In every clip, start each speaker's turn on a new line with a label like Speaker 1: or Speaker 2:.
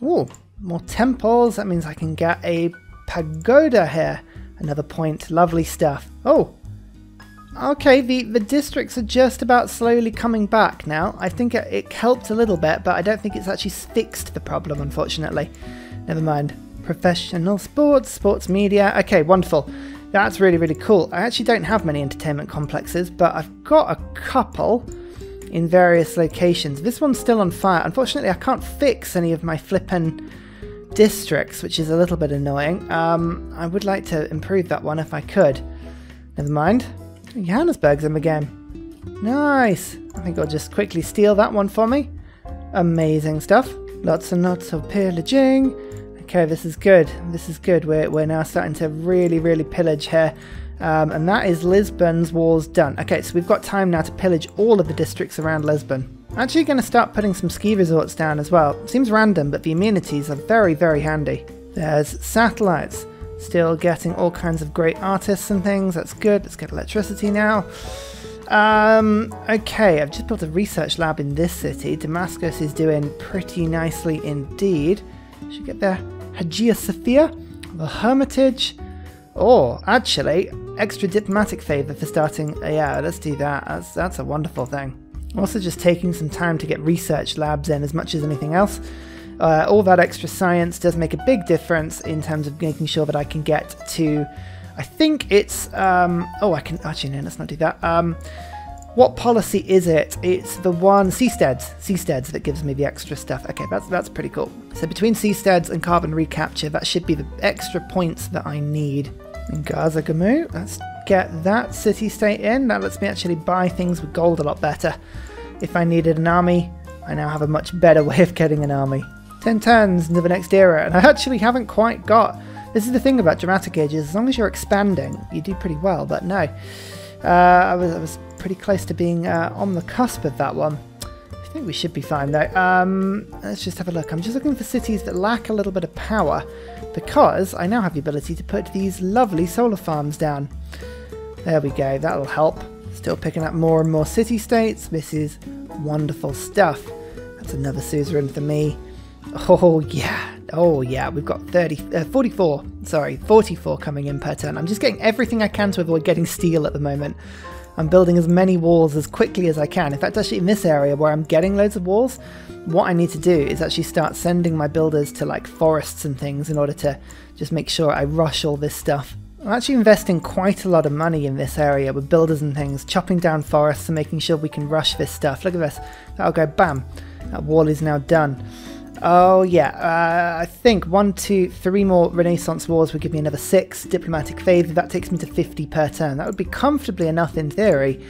Speaker 1: Ooh, more temples. That means I can get a pagoda here. Another point. Lovely stuff. Oh, okay. The districts are just about slowly coming back now. I think it helped a little bit, but I don't think it's actually fixed the problem, unfortunately. Never mind. Professional sports, sports media. Okay, wonderful. That's really, really cool. I actually don't have many entertainment complexes, but I've got a couple in various locations. This one's still on fire. Unfortunately, I can't fix any of my flippin' districts, which is a little bit annoying. I would like to improve that one if I could. Never mind. Johannesburg's in the game. Nice. I think I'll just quickly steal that one for me. Amazing stuff. Lots and lots of pillaging. Okay, this is good. This is good. We're now starting to really, really pillage here. And that is Lisbon's walls done. Okay, so we've got time now to pillage all of the districts around Lisbon. I'm actually going to start putting some ski resorts down as well. Seems random, but the amenities are very, very handy. There's satellites. Still getting all kinds of great artists and things. That's good. Let's get electricity now. Okay, I've just built a research lab in this city. Damascus is doing pretty nicely indeed. Should get there. Hagia Sophia, the Hermitage. Oh, actually, extra diplomatic favour for starting. Yeah, let's do that. That's a wonderful thing. Also just taking some time to get research labs in as much as anything else. All that extra science does make a big difference in terms of making sure that I can get to, I think it's, oh, I can, actually no, let's not do that. What policy is it? It's the one, seasteads that gives me the extra stuff. Okay, that's pretty cool. So between seasteads and carbon recapture, that should be the extra points that I need. In Gaza Gamu, let's get that city-state in. That lets me actually buy things with gold a lot better. If I needed an army, I now have a much better way of getting an army. 10 turns into the next era, and I actually haven't quite got... This is the thing about dramatic ages, as long as you're expanding, you do pretty well, but no. I was pretty close to being on the cusp of that one. I think we should be fine though. Let's just have a look. I'm just looking for cities that lack a little bit of power, because I now have the ability to put these lovely solar farms down. There we go, that'll help. Still picking up more and more city-states. This is wonderful stuff. That's another suzerain for me. Oh yeah, we've got 44 coming in per turn. I'm just getting everything I can to avoid getting steel at the moment. I'm building as many walls as quickly as I can. In fact, actually in this area where I'm getting loads of walls, what I need to do is actually start sending my builders to like forests and things in order to just make sure I rush all this stuff. I'm actually investing quite a lot of money in this area with builders and things, chopping down forests and making sure we can rush this stuff. Look at this. That'll go bam. That wall is now done. Oh yeah, I think 1, 2, 3 more Renaissance wars would give me another 6 diplomatic favour. That takes me to 50 per turn. That would be comfortably enough in theory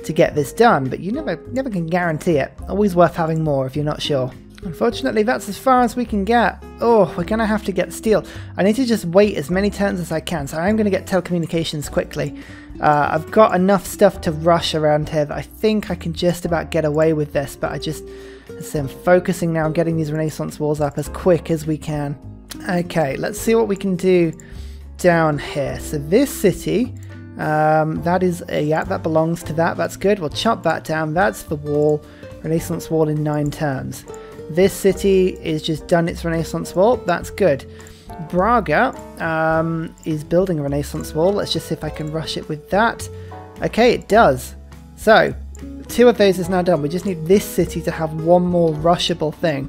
Speaker 1: to get this done, but you never can guarantee it. Always worth having more if you're not sure. Unfortunately, that's as far as we can get. Oh, we're going to have to get steel. I need to just wait as many turns as I can, so I'm going to get telecommunications quickly. I've got enough stuff to rush around here that I think I can just about get away with this, but I'm focusing now on getting these Renaissance walls up as quick as we can. Okay, let's see what we can do down here. So this city, that is, yeah, that belongs to that. That's good. We'll chop that down. That's the wall. Renaissance wall in 9 turns. This city is just done its Renaissance wall. That's good. Braga is building a Renaissance wall. Let's just see if I can rush it with that. Okay, it does. So 2 of those is now done. We just need this city to have one more rushable thing.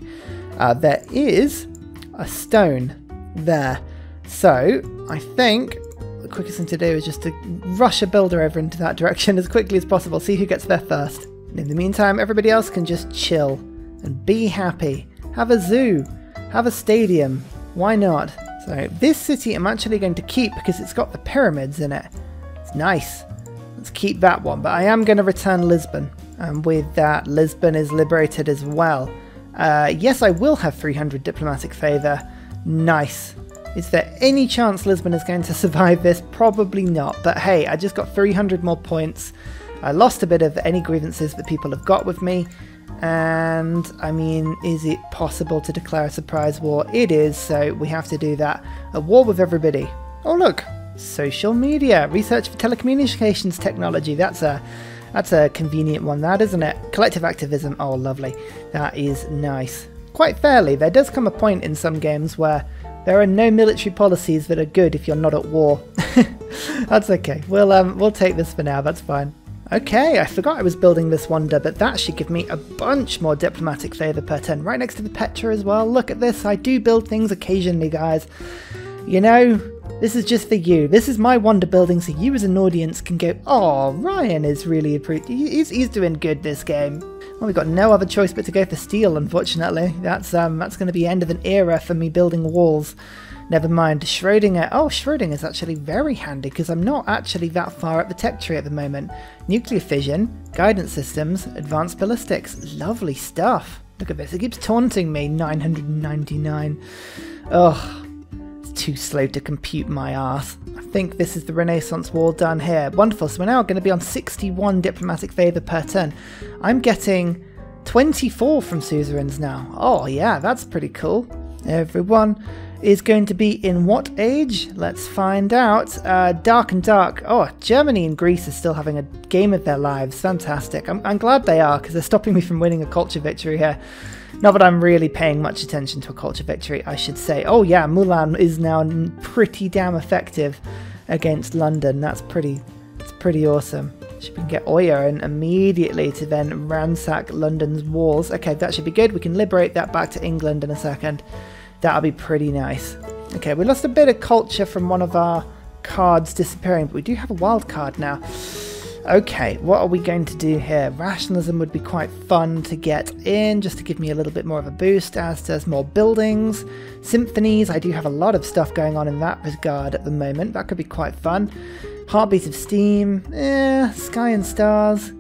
Speaker 1: There is a stone there. So I think the quickest thing to do is just to rush a builder over into that direction as quickly as possible. See who gets there first. In the meantime, everybody else can just chill and be happy. Have a zoo. Have a stadium. Why not? So this city I'm actually going to keep because it's got the pyramids in it. It's nice. Let's keep that one. But I am going to return Lisbon. And with that, Lisbon is liberated as well. Yes, I will have 300 diplomatic favour. Nice. Is there any chance Lisbon is going to survive this? Probably not. But hey, I just got 300 more points. I lost a bit of any grievances that people have got with me. And, I mean, is it possible to declare a surprise war? It is, so we have to do that. A war with everybody. Oh, look. Social media. Research for telecommunications technology. That's a convenient one, that, isn't it? Collective activism. Oh, lovely. That is nice. quite fairly. There does come a point in some games where there are no military policies that are good if you're not at war. That's okay. We'll take this for now. That's fine. Okay, I forgot I was building this wonder, but that should give me a bunch more diplomatic favour per turn. Right next to the Petra as well. Look at this. I do build things occasionally, guys. You know, this is just for you. This is my wonder building, so you as an audience can go, oh, Ryan is really he's doing good this game. Well, we've got no other choice but to go for steel, unfortunately. That's going to be the end of an era for me building walls. Never mind. Schrödinger. Oh, Schrödinger's actually very handy because I'm not actually that far up the tech tree at the moment. Nuclear fission, guidance systems, advanced ballistics. Lovely stuff. Look at this. It keeps taunting me. 999. Ugh. It's too slow to compute my arse. I think this is the Renaissance wall done here. Wonderful. So we're now going to be on 61 diplomatic favour per turn. I'm getting 24 from suzerains now. Oh, yeah. That's pretty cool. Everyone is going to be in what age? Let's find out. Dark and dark. Oh, Germany and Greece are still having a game of their lives. Fantastic. I'm glad they are, because they're stopping me from winning a culture victory here. Not that I'm really paying much attention to a culture victory, I should say. Oh yeah, Mulan is now pretty damn effective against London. That's pretty awesome. We can get Oya in immediately to then ransack London's walls. Okay, that should be good. We can liberate that back to England in a second. That'll be pretty nice. Okay, we lost a bit of culture from one of our cards disappearing, but we do have a wild card now. Okay, what are we going to do here? Rationalism would be quite fun to get in, just to give me a little bit more of a boost, as does more buildings. Symphonies, I do have a lot of stuff going on in that regard at the moment. That could be quite fun. Heartbeat of Steam, Sky and Stars,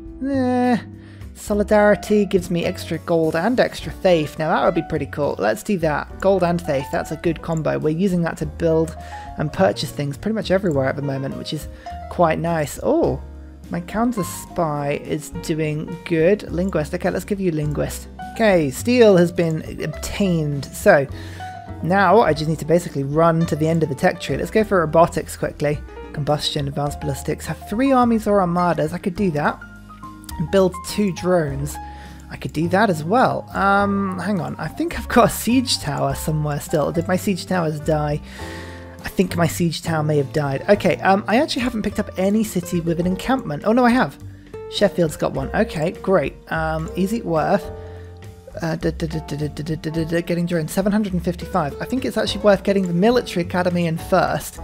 Speaker 1: Solidarity gives me extra gold and extra faith. Now that would be pretty cool. Let's do that. Gold and faith, that's a good combo. We're using that to build and purchase things pretty much everywhere at the moment, which is quite nice. Oh, my counter spy is doing good. Linguist, okay, let's give you linguist. Okay, steel has been obtained. So now I just need to basically run to the end of the tech tree. Let's go for robotics quickly. Combustion, advanced ballistics, have 3 armies or armadas. I could do that. Build 2 drones. I could do that as well. Hang on. I think I've got a siege tower somewhere still. Did my siege towers die? I think my siege tower may have died. Okay, I actually haven't picked up any city with an encampment. Oh no, I have. Sheffield's got one. Okay, great. Is it worth getting drones? 755. I think it's actually worth getting the military academy in first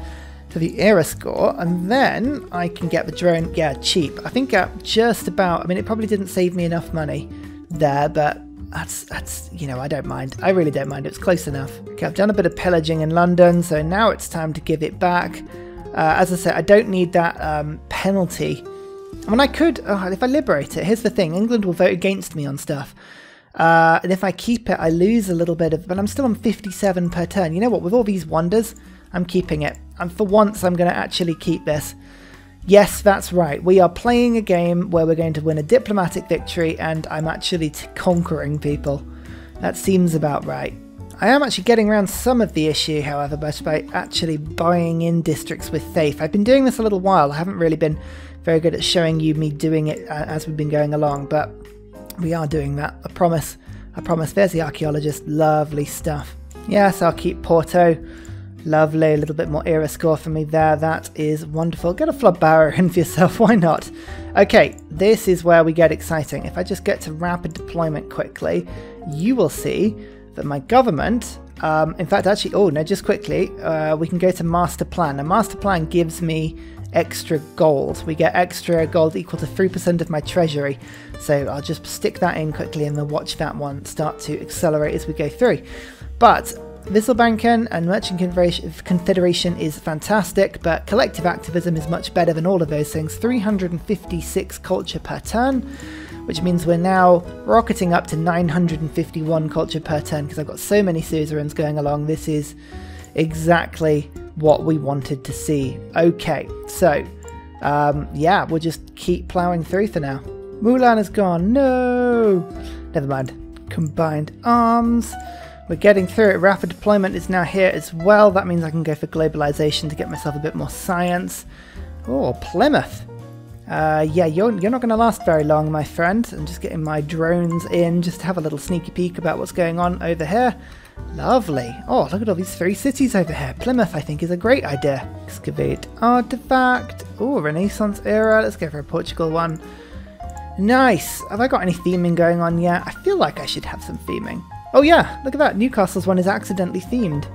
Speaker 1: for the era score, and then I can get the drone, yeah, cheap. I think just about, I mean, it probably didn't save me enough money there, but that's you know, I don't mind. I really don't mind. It's close enough. Okay, I've done a bit of pillaging in London, so now it's time to give it back. As I said, I don't need that penalty. I mean, I could, if I liberate it, here's the thing, England will vote against me on stuff. And if I keep it, I lose a little bit of, but I'm still on 57 per turn. You know what, with all these wonders, I'm keeping it. And for once, I'm going to actually keep this. Yes, that's right. We are playing a game where we're going to win a diplomatic victory, and I'm actually conquering people. That seems about right. I am actually getting around some of the issue, however, by actually buying in districts with faith. I've been doing this a little while. I haven't really been very good at showing you me doing it as we've been going along, but we are doing that. I promise. I promise. There's the archaeologist. Lovely stuff. Yes, I'll keep Porto. Lovely, a little bit more era score for me there. That is wonderful. Get a flood barrier in for yourself, why not? Okay, this is where we get exciting. If I just get to rapid deployment quickly, you will see that my government, in fact, actually, oh no, just quickly, we can go to master plan. Now, master plan gives me extra gold. We get extra gold equal to 3% of my treasury. So I'll just stick that in quickly and then watch that one start to accelerate as we go through. But Visselbanken and Merchant Confederation is fantastic, but collective activism is much better than all of those things. 356 culture per turn, which means we're now rocketing up to 951 culture per turn because I've got so many suzerains going along. This is exactly what we wanted to see. Okay, so yeah, we'll just keep ploughing through for now. Mulan is gone. No! Never mind. Combined arms. We're getting through it. Rapid deployment is now here as well. That means I can go for globalization to get myself a bit more science. Oh, Plymouth. Yeah, you're not going to last very long, my friend. I'm just getting my drones in just to have a little sneaky peek about what's going on over here. Lovely. Oh, look at all these 3 cities over here. Plymouth, I think, is a great idea. Excavate artifact. Oh, Renaissance era. Let's go for a Portugal one. Nice. Have I got any theming going on yet? I feel like I should have some theming. Oh yeah, look at that. Newcastle's one is accidentally themed.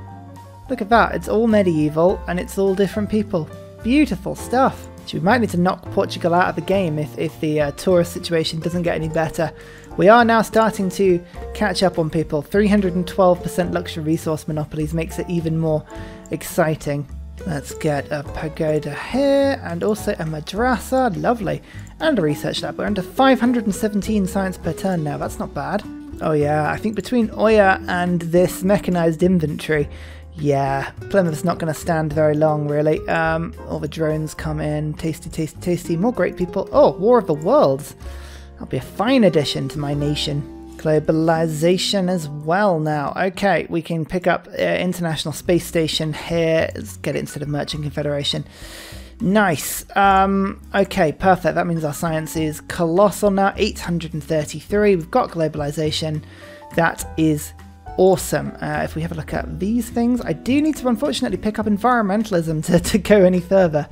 Speaker 1: Look at that. It's all medieval and it's all different people. Beautiful stuff. So we might need to knock Portugal out of the game if the tourist situation doesn't get any better. We are now starting to catch up on people. 312% luxury resource monopolies makes it even more exciting. Let's get a pagoda here and also a madrasa. Lovely. And a research lab. We're under 517 science per turn now. That's not bad. Oh yeah, I think between Oya and this mechanized inventory, yeah, Plymouth's not going to stand very long, really. All the drones come in. Tasty, tasty, tasty. More great people. Oh, War of the Worlds. That'll be a fine addition to my nation. Globalization as well now. Okay, we can pick up International Space Station here. Let's get it instead of Merchant Confederation. Nice. Okay, perfect. That means our science is colossal now. 833. We've got globalization. That is awesome. If we have a look at these things, I do need to unfortunately pick up environmentalism to go any further,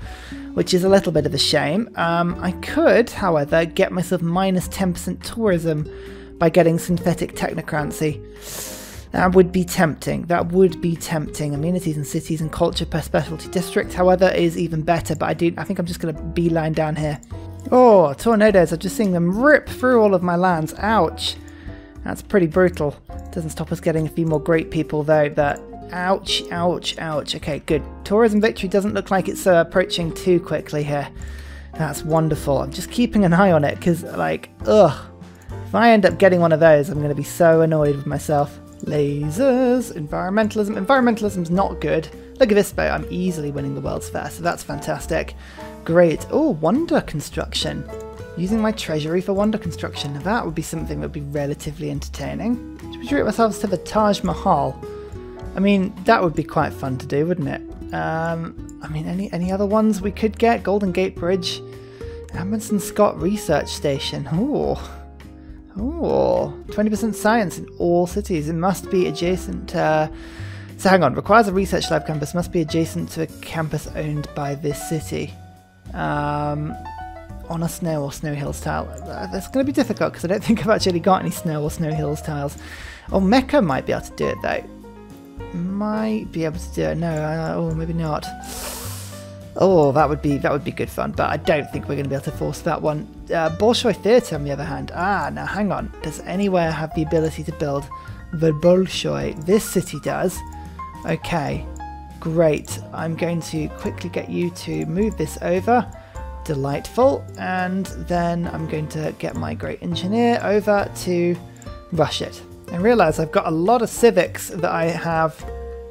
Speaker 1: which is a little bit of a shame. I could, however, get myself minus 10% tourism by getting synthetic technocracy. That would be tempting. That would be tempting. Amenities and cities and culture per specialty district, however, is even better. But I think I'm just going to beeline down here. Oh, tornadoes. I'm just seeing them rip through all of my lands. Ouch. That's pretty brutal. Doesn't stop us getting a few more great people though, but ouch, ouch, ouch. Okay, good. Tourism victory doesn't look like it's approaching too quickly here. That's wonderful. I'm just keeping an eye on it because, like, ugh. If I end up getting one of those, I'm going to be so annoyed with myself. Lasers, environmentalism. Environmentalism's not good. Look at this boat. I'm easily winning the World's Fair, so that's fantastic. Great. Oh, wonder construction. Using my treasury for wonder construction. Now that would be something that would be relatively entertaining. Should we treat ourselves to the Taj Mahal? I mean, that would be quite fun to do, wouldn't it? I mean, any other ones we could get? Golden Gate Bridge. Amundsen Scott Research Station. Ooh. Oh, 20% science in all cities. It must be adjacent to... So hang on, requires a research lab campus, must be adjacent to a campus owned by this city. On a snow or snow hills tile. That's going to be difficult because I don't think I've actually got any snow or snow hills tiles. Oh, Mecca might be able to do it though. Might be able to do it. No, oh, maybe not. Oh, that would be good fun, but I don't think we're going to be able to force that one. Bolshoi Theatre, on the other hand. Ah, now hang on. Does anywhere have the ability to build the Bolshoi? This city does. Okay, great. I'm going to quickly get you to move this over. Delightful. And then I'm going to get my great engineer over to rush it. I realise I've got a lot of civics that I have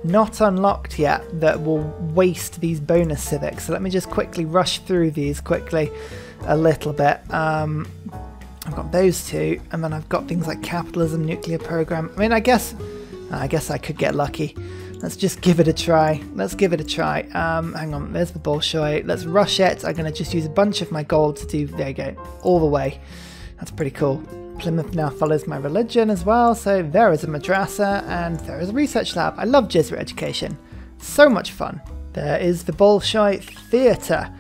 Speaker 1: not unlocked yet that will waste these bonus civics. So let me just quickly rush through these quickly a little bit. I've got those two, and then I've got things like capitalism, nuclear program. I mean, I guess I could get lucky. Let's just give it a try. Let's give it a try. Hang on, there's the Bolshoi. Let's rush it. I'm going to just use a bunch of my gold to do, there you go, all the way. That's pretty cool. Plymouth now follows my religion as well, so there is a madrasa and there is a research lab. I love Jesuit education. So much fun. There is the Bolshoi Theatre.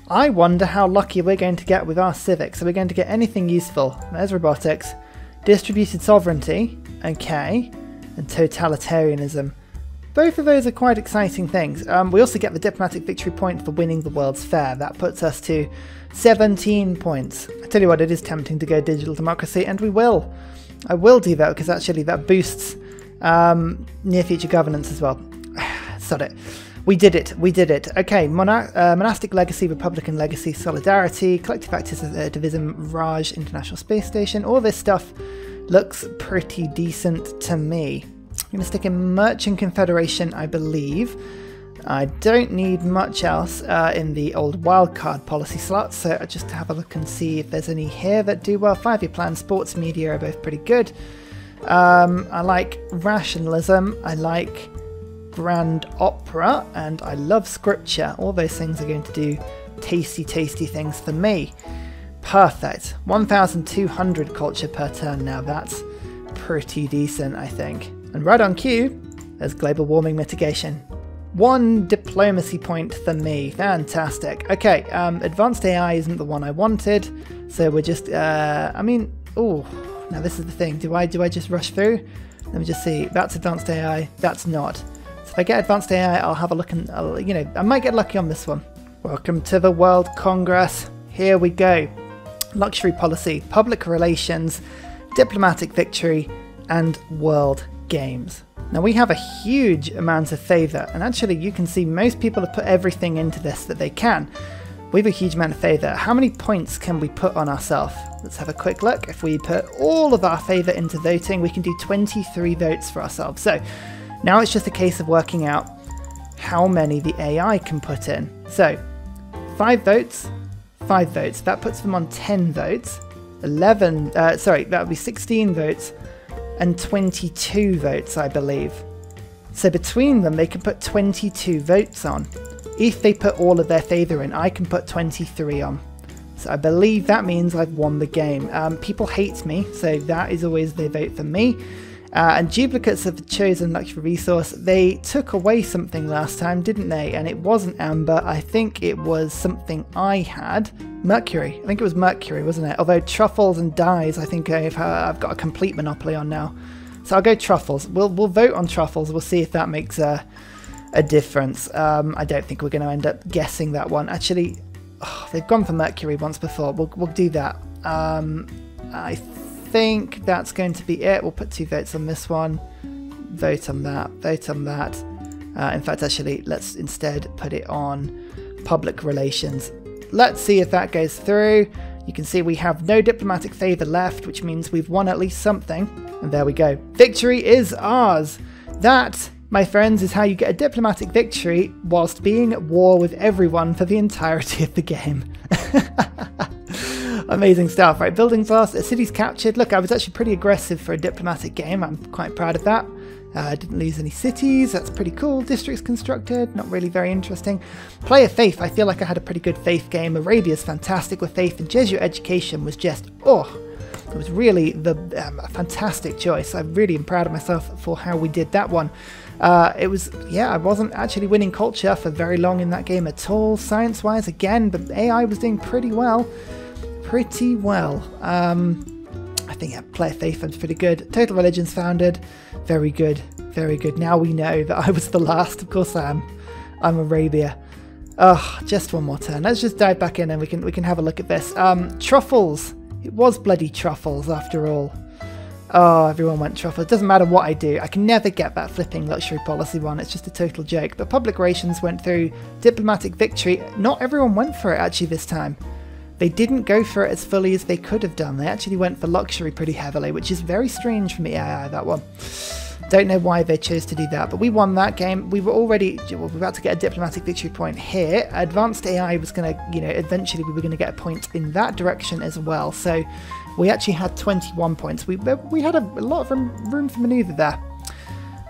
Speaker 1: I wonder how lucky we're going to get with our civics. Are we going to get anything useful? There's robotics. Distributed sovereignty. Okay. And totalitarianism. Both of those are quite exciting things. We also get the diplomatic victory point for winning the World's Fair. That puts us to 17 points. I tell you what, it is tempting to go digital democracy, and we will. I will do that because actually that boosts near future governance as well. Sod it. We did it. We did it. Okay, monastic legacy, republican legacy, solidarity, collective activism, Raj, International Space Station. All this stuff looks pretty decent to me. I'm going to stick in Merchant Confederation, I believe. I don't need much else in the old wildcard policy slots, so I just have a look and see if there's any here that do well. 5-year plan, sports media are both pretty good. I like rationalism, I like grand opera, and I love scripture. All those things are going to do tasty, tasty things for me. Perfect. 1,200 culture per turn now. That's pretty decent, I think. And right on cue, there's global warming mitigation. 1 diplomacy point for me. Fantastic. Okay, advanced AI isn't the one I wanted, so we're just, I mean, oh, now this is the thing. Do I just rush through? Let me just see. That's advanced AI. That's not. So if I get advanced AI, I'll have a look and, you know, I might get lucky on this one. Welcome to the World Congress. Here we go. Luxury policy, public relations, diplomatic victory, and world games. Now we have a huge amount of favour, and actually you can see most people have put everything into this that they can. We have a huge amount of favour. How many points can we put on ourselves? Let's have a quick look. If we put all of our favour into voting, we can do 23 votes for ourselves. So now it's just a case of working out how many the AI can put in. So 5 votes, 5 votes. That puts them on 10 votes. That would be 16 votes and 22 votes, I believe. So between them, they can put 22 votes on. If they put all of their favour in, I can put 23 on. So I believe that means I've won the game. People hate me, so that is always their vote for me. And duplicates of the chosen luxury resource, they took away something last time, didn't they? And it wasn't amber, I think it was something I had. Mercury, I think it was mercury, wasn't it? Although truffles and dyes, I think I've got a complete monopoly on now. So I'll go truffles. We'll vote on truffles, we'll see if that makes a difference. I don't think we're going to end up guessing that one. Actually, they've gone for mercury once before, we'll do that. I think that's going to be it. We'll put 2 votes on this one, vote on that, vote on that. In fact, actually, let's instead put it on public relations. Let's see if that goes through. You can see we have no diplomatic favour left, which means we've won at least something. And there we go. Victory is ours. That, my friends, is how you get a diplomatic victory whilst being at war with everyone for the entirety of the game. Amazing stuff. Right, buildings lost, cities captured. Look, I was actually pretty aggressive for a diplomatic game. I'm quite proud of that. I didn't lose any cities. That's pretty cool. Districts constructed. Not really very interesting. Player faith. I feel like I had a pretty good faith game. Arabia's fantastic with faith, and Jesuit education was just, it was really a fantastic choice. I really am proud of myself for how we did that one. It was, yeah, I wasn't actually winning culture for very long in that game at all. Science-wise, again, but AI was doing pretty well. I think player faith was pretty good. Total religions founded, very good, very good. Now we know that I was the last. Of course I am. I'm Arabia. Just one more turn. Let's just dive back in and we can have a look at this. Truffles. It was bloody truffles after all. Oh, everyone went truffles. It doesn't matter what I do. I can never get that flipping luxury policy one. It's just a total joke. But public relations went through. Diplomatic victory. Not everyone went for it actually this time. They didn't go for it as fully as they could have done. They actually went for luxury pretty heavily, which is very strange from the AI, that one. Don't know why they chose to do that, but we won that game. We were already, we were about to get a diplomatic victory point here. Advanced AI was going to, eventually we were going to get a point in that direction as well. So we actually had 21 points. We had a lot of room for maneuver there.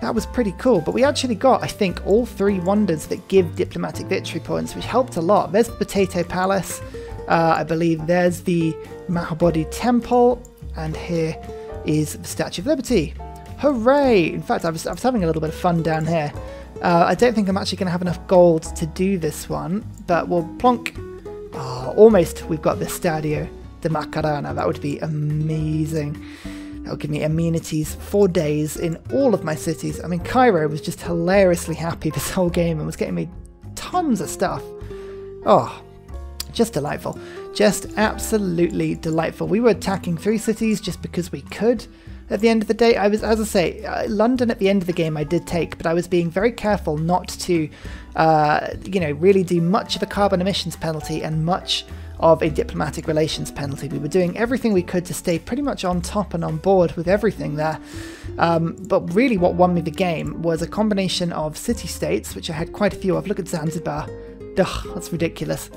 Speaker 1: That was pretty cool, but we actually got, I think, all 3 wonders that give diplomatic victory points, which helped a lot. There's the Potato Palace. I believe there's the Mahabodhi Temple, and here is the Statue of Liberty. Hooray! In fact, I was having a little bit of fun down here. I don't think I'm actually going to have enough gold to do this one, but we'll plonk. Oh, almost we've got the Stadio de Macarena. That would be amazing. That would give me amenities for days in all of my cities. I mean, Cairo was just hilariously happy this whole game and was getting me tons of stuff. Oh, just delightful. Just absolutely delightful. We were attacking 3 cities just because we could. At the end of the day, I was, as I say, London at the end of the game I did take, but I was being very careful not to, really do much of a carbon emissions penalty and much of a diplomatic relations penalty. We were doing everything we could to stay pretty much on top and on board with everything there. But really what won me the game was a combination of city-states, which I had quite a few of. Look at Zanzibar. Ugh, that's ridiculous.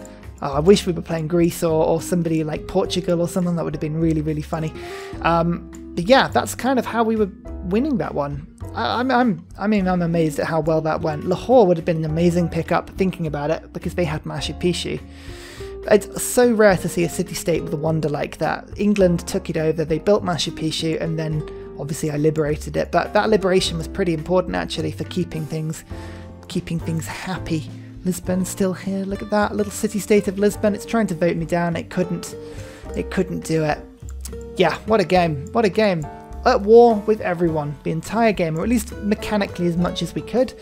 Speaker 1: Oh, I wish we were playing Greece or somebody like Portugal or something. That would have been really, really funny. But yeah, that's kind of how we were winning that one. I mean, I'm amazed at how well that went. Lahore would have been an amazing pickup thinking about it because they had Machu Picchu. It's so rare to see a city-state with a wonder like that. England took it over, they built Machu Picchu, and then obviously I liberated it. But that liberation was pretty important actually for keeping things happy. Lisbon's still here. Look at that little city-state of Lisbon. It's trying to vote me down. It couldn't do it. Yeah, what a game. What a game. At war with everyone, the entire game, or at least mechanically as much as we could,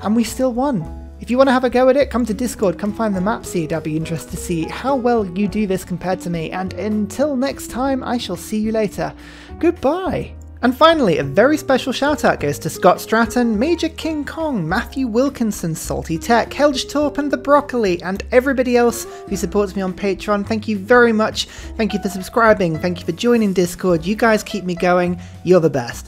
Speaker 1: and we still won. If you want to have a go at it, come to Discord, come find the map seed. I'll be interested to see how well you do this compared to me, and until next time, I shall see you later. Goodbye! And finally, a very special shout out goes to Scott Stratton, Major King Kong, Matthew Wilkinson, Salty Tech, Helge Torp and The Broccoli, and everybody else who supports me on Patreon. Thank you very much. Thank you for subscribing. Thank you for joining Discord. You guys keep me going. You're the best.